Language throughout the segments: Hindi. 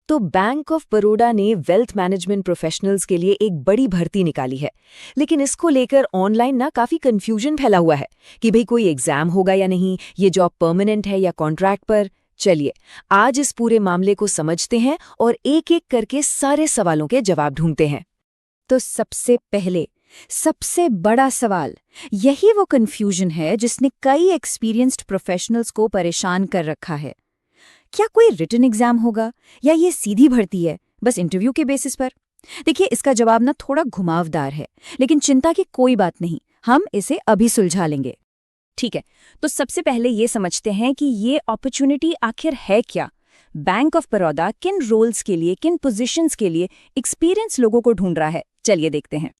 तो बैंक ऑफ बड़ौदा ने वेल्थ मैनेजमेंट प्रोफेशनल्स के लिए एक बड़ी भर्ती निकाली है। लेकिन इसको लेकर ऑनलाइन ना काफी कंफ्यूजन फैला हुआ है कि भाई कोई एग्जाम होगा या नहीं, ये जॉब परमानेंट है या कॉन्ट्रैक्ट पर। चलिए आज इस पूरे मामले को समझते हैं और एक एक करके सारे सवालों के जवाब ढूंढते हैं। तो सबसे पहले सबसे बड़ा सवाल, यही वो कंफ्यूजन है जिसने कई एक्सपीरियंस्ड प्रोफेशनल्स को परेशान कर रखा है। क्या कोई रिटन एग्जाम होगा या ये सीधी भर्ती है, बस इंटरव्यू के बेसिस पर? देखिए, इसका जवाब ना थोड़ा घुमावदार है, लेकिन चिंता की कोई बात नहीं, हम इसे अभी सुलझा लेंगे। ठीक है, तो सबसे पहले ये समझते हैं कि ये अपॉर्चुनिटी आखिर है क्या। बैंक ऑफ बड़ौदा किन रोल्स के लिए, किन पोजीशंस के लिए एक्सपीरियंस लोगों को ढूंढ रहा है, चलिए देखते हैं।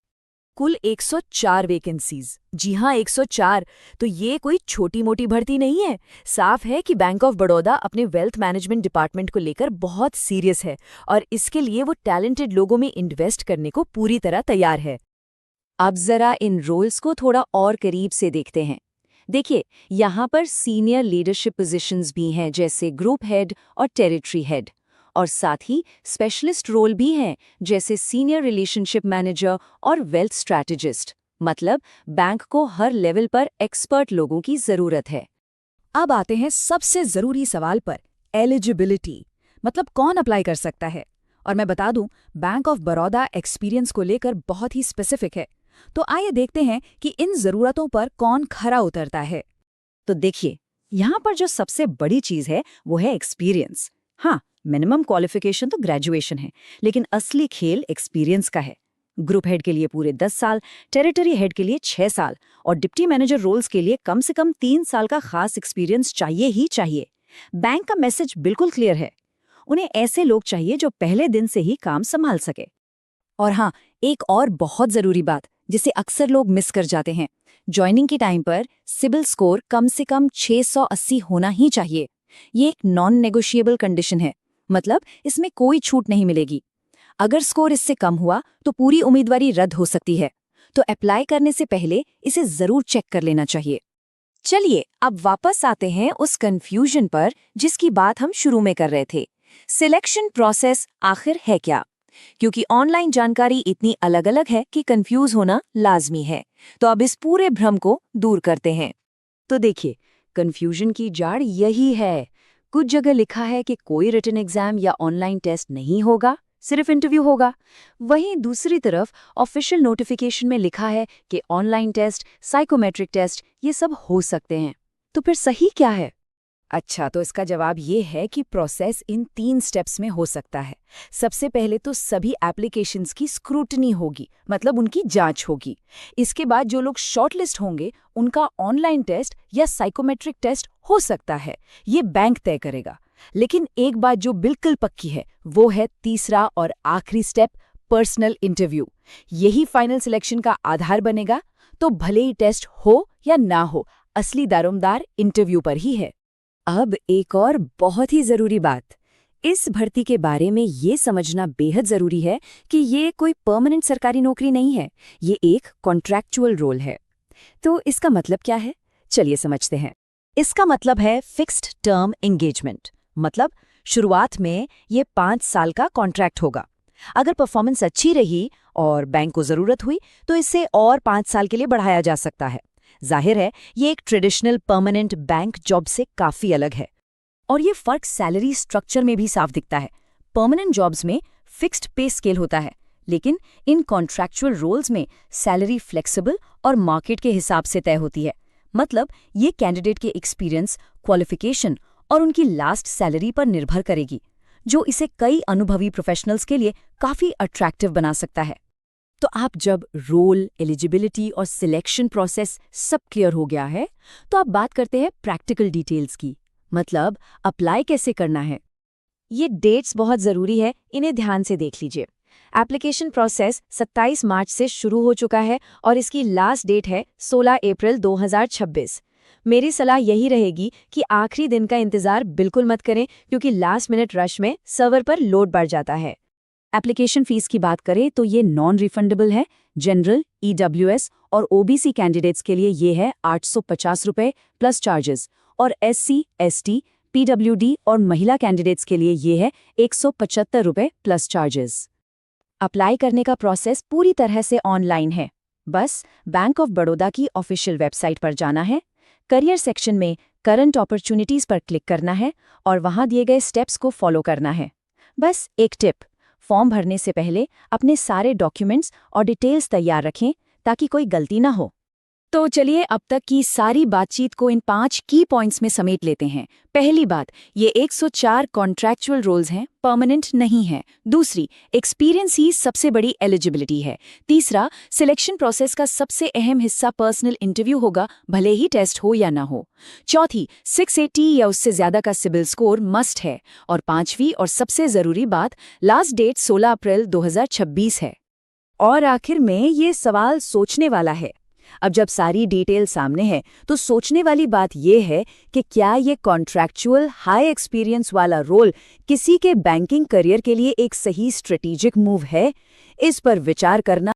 कुल 104 वैकेंसीज। जी हाँ, 104। तो ये कोई छोटी मोटी भर्ती नहीं है। साफ है कि बैंक ऑफ बड़ौदा अपने वेल्थ मैनेजमेंट डिपार्टमेंट को लेकर बहुत सीरियस है और इसके लिए वो टैलेंटेड लोगों में इन्वेस्ट करने को पूरी तरह तैयार है। अब जरा इन रोल्स को थोड़ा और करीब से देखते हैं। देखिए, यहाँ पर सीनियर लीडरशिप पोजीशंस भी हैं, जैसे ग्रुप हेड और टेरिटरी हेड, और साथ ही स्पेशलिस्ट रोल भी हैं, जैसे सीनियर रिलेशनशिप मैनेजर और वेल्थ स्ट्रैटेजिस्ट। मतलब बैंक को हर लेवल पर एक्सपर्ट लोगों की जरूरत है। अब आते हैं सबसे जरूरी सवाल पर, एलिजिबिलिटी, मतलब कौन अप्लाई कर सकता है। और मैं बता दूं, बैंक ऑफ बड़ौदा एक्सपीरियंस को लेकर बहुत ही स्पेसिफिक है। तो आइए देखते हैं कि इन जरूरतों पर कौन खरा उतरता है। तो देखिए, यहाँ पर जो सबसे बड़ी चीज है वो है एक्सपीरियंस। हाँ, मिनिमम क्वालिफिकेशन तो ग्रेजुएशन है, लेकिन असली खेल एक्सपीरियंस का है। ग्रुप हेड के लिए पूरे 10 साल, टेरिटरी हेड के लिए 6 साल और डिप्टी मैनेजर रोल्स के लिए कम से कम 3 साल का खास एक्सपीरियंस चाहिए ही चाहिए। बैंक का मैसेज बिल्कुल क्लियर है, उन्हें ऐसे लोग चाहिए जो पहले दिन से ही काम संभाल सके। और हाँ, एक और बहुत जरूरी बात जिसे अक्सर लोग मिस कर जाते हैं, ज्वाइनिंग के टाइम पर सिबिल स्कोर कम से कम 680 होना ही चाहिए। ये एक नॉन नेगोशिएबल कंडीशन है, मतलब इसमें कोई छूट नहीं मिलेगी। अगर स्कोर इससे कम हुआ तो पूरी उम्मीदवारी रद्द हो सकती है। तो अप्लाई करने से पहले इसे जरूर चेक कर लेना चाहिए। चलिए अब वापस आते हैं उस कंफ्यूजन पर जिसकी बात हम शुरू में कर रहे थे। सिलेक्शन प्रोसेस आखिर है क्या? क्योंकि ऑनलाइन जानकारी इतनी अलग अलग है कि कंफ्यूज होना लाजमी है। तो अब इस पूरे भ्रम को दूर करते हैं। तो देखिए, कंफ्यूजन की जड़ यही है। कुछ जगह लिखा है कि कोई रिटन एग्जाम या ऑनलाइन टेस्ट नहीं होगा, सिर्फ इंटरव्यू होगा। वहीं दूसरी तरफ ऑफिशियल नोटिफिकेशन में लिखा है कि ऑनलाइन टेस्ट, साइकोमेट्रिक टेस्ट ये सब हो सकते हैं। तो फिर सही क्या है? अच्छा, तो इसका जवाब ये है कि प्रोसेस इन 3 स्टेप्स में हो सकता है। सबसे पहले तो सभी एप्लीकेशंस की स्क्रूटनी होगी, मतलब उनकी जांच होगी। इसके बाद जो लोग शॉर्टलिस्ट होंगे उनका ऑनलाइन टेस्ट या साइकोमेट्रिक टेस्ट हो सकता है, ये बैंक तय करेगा। लेकिन एक बात जो बिल्कुल पक्की है वो है तीसरा और आखिरी स्टेप, पर्सनल इंटरव्यू। यही फाइनल सिलेक्शन का आधार बनेगा। तो भले ही टेस्ट हो या ना हो, असली दारोमदार इंटरव्यू पर ही है। अब एक और बहुत ही जरूरी बात, इस भर्ती के बारे में ये समझना बेहद जरूरी है कि ये कोई परमानेंट सरकारी नौकरी नहीं है, ये एक कॉन्ट्रैक्चुअल रोल है। तो इसका मतलब क्या है, चलिए समझते हैं। इसका मतलब है फिक्स्ड टर्म एंगेजमेंट, मतलब शुरुआत में ये 5 साल का कॉन्ट्रैक्ट होगा। अगर परफॉर्मेंस अच्छी रही और बैंक को जरूरत हुई तो इसे और 5 साल के लिए बढ़ाया जा सकता है। जाहिर है ये एक ट्रेडिशनल परमानेंट बैंक जॉब से काफी अलग है। और ये फर्क सैलरी स्ट्रक्चर में भी साफ दिखता है। परमानेंट जॉब्स में फिक्स्ड पे स्केल होता है, लेकिन इन कॉन्ट्रैक्चुअल रोल्स में सैलरी फ्लेक्सिबल और मार्केट के हिसाब से तय होती है। मतलब ये कैंडिडेट के एक्सपीरियंस, क्वालिफिकेशन और उनकी लास्ट सैलरी पर निर्भर करेगी, जो इसे कई अनुभवी प्रोफेशनल्स के लिए काफी अट्रैक्टिव बना सकता है। तो आप जब रोल, एलिजिबिलिटी और सिलेक्शन प्रोसेस सब क्लियर हो गया है, तो अब बात करते हैं प्रैक्टिकल डिटेल्स की, मतलब अप्लाई कैसे करना है। ये डेट्स बहुत ज़रूरी है, इन्हें ध्यान से देख लीजिए। एप्लीकेशन प्रोसेस 27 मार्च से शुरू हो चुका है और इसकी लास्ट डेट है 16 अप्रैल 2026। मेरी सलाह यही रहेगी कि आखिरी दिन का इंतज़ार बिल्कुल मत करें, क्योंकि लास्ट मिनट रश में सर्वर पर लोड बढ़ जाता है। एप्लीकेशन फीस की बात करें तो ये नॉन रिफंडेबल है। जनरल, ईडब्ल्यूएस और ओबीसी कैंडिडेट्स के लिए ये है 850 रुपये प्लस चार्जेस, और एससी, एसटी, PWD और महिला कैंडिडेट्स के लिए ये है 175 रुपये प्लस चार्जेस। अप्लाई करने का प्रोसेस पूरी तरह से ऑनलाइन है। बस बैंक ऑफ बड़ौदा की ऑफिशियल वेबसाइट पर जाना है, करियर सेक्शन में करंट अपॉर्चुनिटीज पर क्लिक करना है और वहां दिए गए स्टेप्स को फॉलो करना है। बस एक टिप, फॉर्म भरने से पहले अपने सारे डॉक्यूमेंट्स और डिटेल्स तैयार रखें ताकि कोई गलती ना हो। तो चलिए अब तक की सारी बातचीत को इन 5 की पॉइंट्स में समेट लेते हैं। पहली बात, ये 104 कॉन्ट्रैक्चुअल रोल्स हैं, परमानेंट नहीं है। दूसरी, एक्सपीरियंस ही सबसे बड़ी एलिजिबिलिटी है। तीसरा, सिलेक्शन प्रोसेस का सबसे अहम हिस्सा पर्सनल इंटरव्यू होगा, भले ही टेस्ट हो या ना हो। चौथी, 680 या उससे ज्यादा का सिबिल स्कोर मस्ट है। और पांचवी और सबसे जरूरी बात, लास्ट डेट 16 अप्रैल 2026 है। और आखिर में ये सवाल सोचने वाला है। अब जब सारी डिटेल सामने है तो सोचने वाली बात यह है कि क्या ये कॉन्ट्रैक्चुअल हाई एक्सपीरियंस वाला रोल किसी के बैंकिंग करियर के लिए एक सही स्ट्रेटेजिक मूव है? इस पर विचार करना